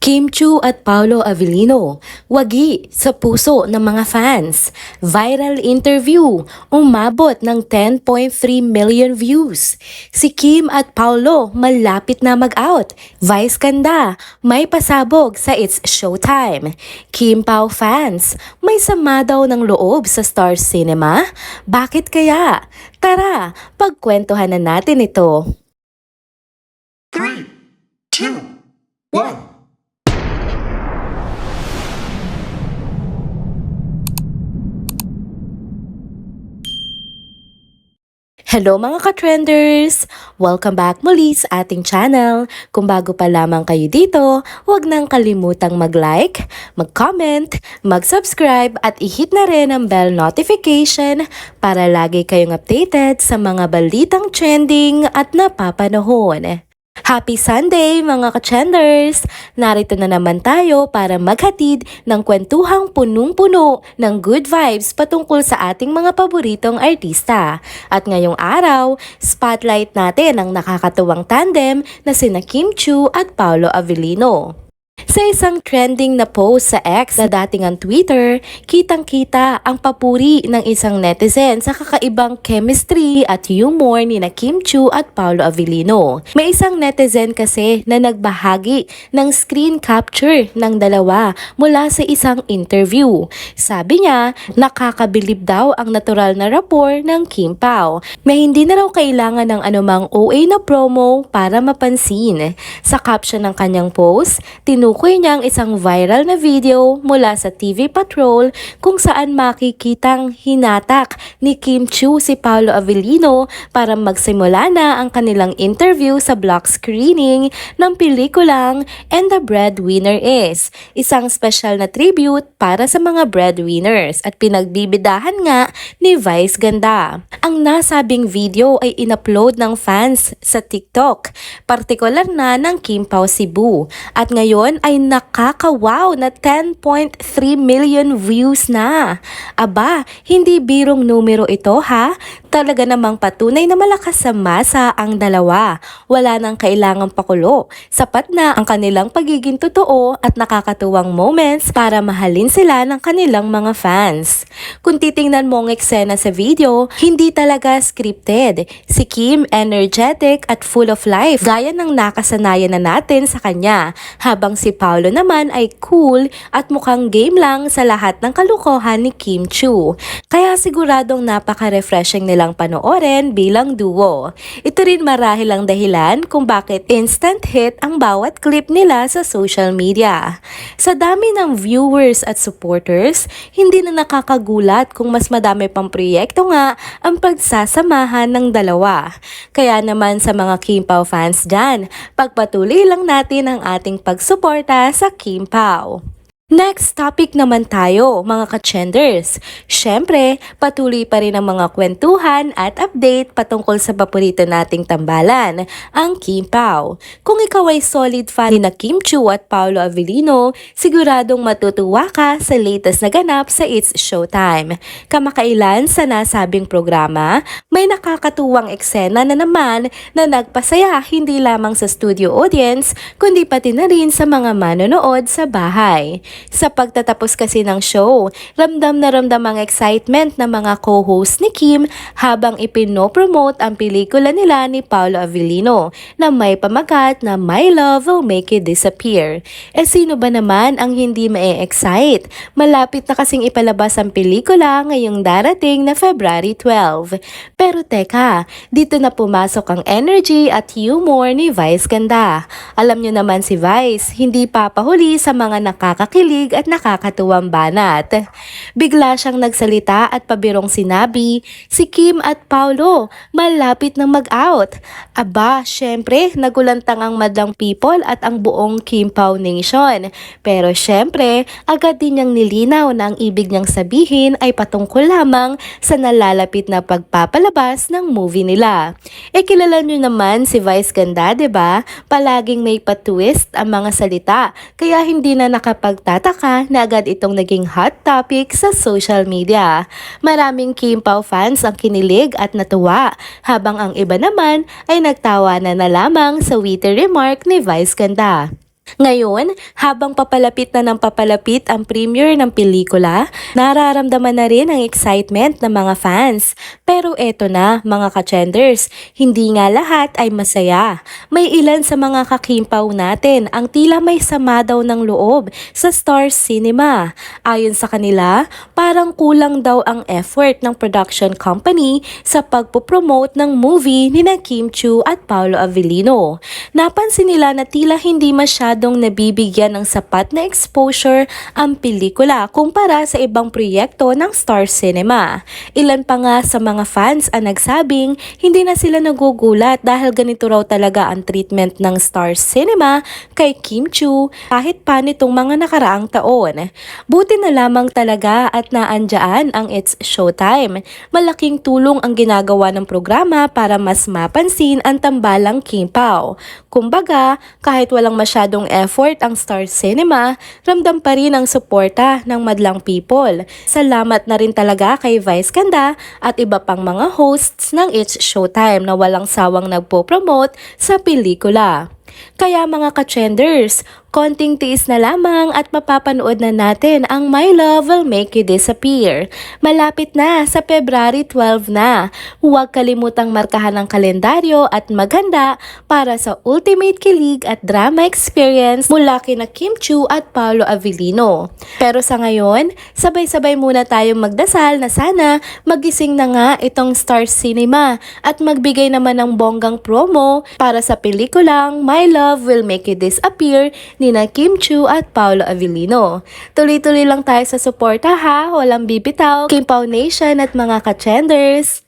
Kim Chiu at Paolo Avellino, wagi sa puso ng mga fans. Viral interview, umabot ng 10.3 million views. Si Kim at Paolo malapit na mag-out. Vice ganda, may pasabog sa It's Showtime. Kim Pao fans, may sama daw ng loob sa Star Cinema? Bakit kaya? Tara, pagkwentuhan na natin ito. 3, 2, 1. Hello mga ka-trenders! Welcome back muli sa ating channel. Kung bago pa lamang kayo dito, huwag nang kalimutang mag-like, mag-comment, mag-subscribe at i-hit na rin ang bell notification para lagi kayong updated sa mga balitang trending at napapanahon. Happy Sunday mga ka-trenders! Narito na naman tayo para maghatid ng kwentuhang punong-puno ng good vibes patungkol sa ating mga paboritong artista. At ngayong araw, spotlight natin ang nakakatuwang tandem na sina Kim Chiu at Paolo Avellino. Sa isang trending na post sa X na dating ang Twitter, kitang-kita ang papuri ng isang netizen sa kakaibang chemistry at humor ni na Kim Chiu at Paolo Avellino. May isang netizen kasi na nagbahagi ng screen capture ng dalawa mula sa isang interview. Sabi niya, nakakabilib daw ang natural na rapport ng Kim Pao. May hindi na raw kailangan ng anumang OA na promo para mapansin. Sa caption ng kanyang post, tinukoy niya ang isang viral na video mula sa TV Patrol kung saan makikitang hinatak ni Kim Chiu si Paolo Avellino para magsimula na ang kanilang interview sa block screening ng pelikulang And the Breadwinner Is, isang special na tribute para sa mga breadwinners at pinagbibidahan nga ni Vice Ganda. Ang nasabing video ay inupload ng fans sa TikTok, partikular na ng Kim Pao Cebu, at ngayon ay nakaka-wow na 10.3 million views na. Aba, hindi birong numero ito ha? Talaga namang patunay na malakas sa masa ang dalawa. Wala nang kailangang pakulo. Sapat na ang kanilang pagiging totoo at nakakatuwang moments para mahalin sila ng kanilang mga fans. Kung titingnan mo ang eksena sa video, hindi talaga scripted. Si Kim energetic at full of life, gaya ng nakasanayan na natin sa kanya, habang si Paolo naman ay cool at mukhang game lang sa lahat ng kalukuhan ni Kim Chiu. Kaya siguradong napaka-refreshing nilang panoorin bilang duo. Ito rin marahil ang dahilan kung bakit instant hit ang bawat clip nila sa social media. Sa dami ng viewers at supporters, hindi na nakakagulat kung mas madami pang proyekto nga ang pagsasamahan ng dalawa. Kaya naman sa mga Kim Pao fans dyan, pagpatuloy lang natin ang ating pagsuporta sa Kim Pao. Next topic naman tayo mga ka-trenders. Syempre, patuloy pa rin ang mga kwentuhan at update patungkol sa paborito nating tambalan, ang Kim Pao. Kung ikaw ay solid fan ni na Kim Chiu at Paolo Avellino, siguradong matutuwa ka sa latest na ganap sa It's Showtime. Kamakailan sa nasabing programa, may nakakatuwang eksena na naman na nagpasaya hindi lamang sa studio audience, kundi pati na rin sa mga manonood sa bahay. Sa pagtatapos kasi ng show, ramdam na ramdam ang excitement ng mga co-host ni Kim habang ipinopromote ang pelikula nila ni Paolo Avellino na may pamagat na My Love Will Make You Disappear. Sino ba naman ang hindi ma-excite? Malapit na kasing ipalabas ang pelikula ngayong darating na February 12. Pero teka, dito na pumasok ang energy at humor ni Vice Ganda. Alam nyo naman si Vice, hindi papahuli sa mga nakakakilig at nakakatuwang banat. Bigla siyang nagsalita at pabirong sinabi, si Kim at Paolo malapit nang mag-out. Aba, syempre nagulantang ang madlang people at ang buong Kim Pao Nation. Pero syempre, agad din niyang nilinaw na ang ibig niyang sabihin ay patungkol lamang sa nalalapit na pagpapalabas ng movie nila. Kilala niyo naman si Vice Ganda, 'di ba? Palaging may pa-twist ang mga salita, kaya hindi na nakapagtataka na agad itong naging hot topic sa social media. Maraming Kim Pao fans ang kinilig at natuwa, habang ang iba naman ay nagtawanan na lamang sa witty remark ni Vice Ganda. Ngayon, habang papalapit na ng papalapit ang premiere ng pelikula, nararamdaman na rin ang excitement ng mga fans. Pero eto na, mga ka-trenders, hindi nga lahat ay masaya. May ilan sa mga kakimpaw natin ang tila may sama daw ng loob sa Star Cinema. Ayon sa kanila, parang kulang daw ang effort ng production company sa pagpopromote ng movie ni na Kim Chiu at Paolo Avellino. Napansin nila na tila hindi masyadong nabibigyan ng sapat na exposure ang pelikula kumpara sa ibang proyekto ng Star Cinema. Ilan pa nga sa mga fans ang nagsabing hindi na sila nagugulat dahil ganito raw talaga ang treatment ng Star Cinema kay Kim Chiu kahit pa nitong mga nakaraang taon. Buti na lamang talaga at naandyan ang It's Showtime. Malaking tulong ang ginagawa ng programa para mas mapansin ang tambalang Kimpaw. Kumbaga, kahit walang masyadong effort ang Star Cinema, ramdam pa rin ang suporta ng madlang people. Salamat na rin talaga kay Vice Ganda at iba pang mga hosts ng It's Showtime na walang sawang nagpo-promote sa pelikula. Kaya mga ka-trenders, konting tiis na lamang at mapapanood na natin ang My Love Will Make You Disappear. Malapit na, sa February 12 na. Huwag kalimutang markahan ang kalendaryo at maghanda para sa ultimate kilig at drama experience mula kina Kim Chiu at Paolo Avellino. Pero sa ngayon, sabay-sabay muna tayong magdasal na sana magising na nga itong Star Cinema at magbigay naman ng bonggang promo para sa pelikulang My Love Will Make You Disappear ni na Kim Chiu at Paolo Avellino. Tuloy-tuloy lang tayo sa suporta ha, walang bibitaw, Kimpaw Nation at mga ka-trenders.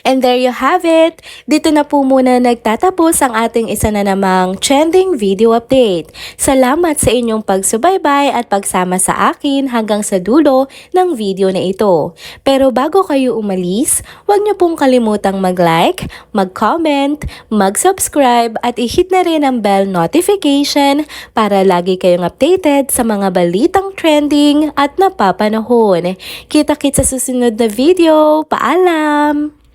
And there you have it. Dito na po muna nagtatapos ang ating isa na namang trending video update. Salamat sa inyong pagsubaybay at pagsama sa akin hanggang sa dulo ng video na ito. Pero bago kayo umalis, huwag niyo pong kalimutang mag-like, mag-comment, mag-subscribe at i-hit na rin ang bell notification para lagi kayong updated sa mga balitang trending at napapanahon. Kita-kits sa susunod na video. Paalam!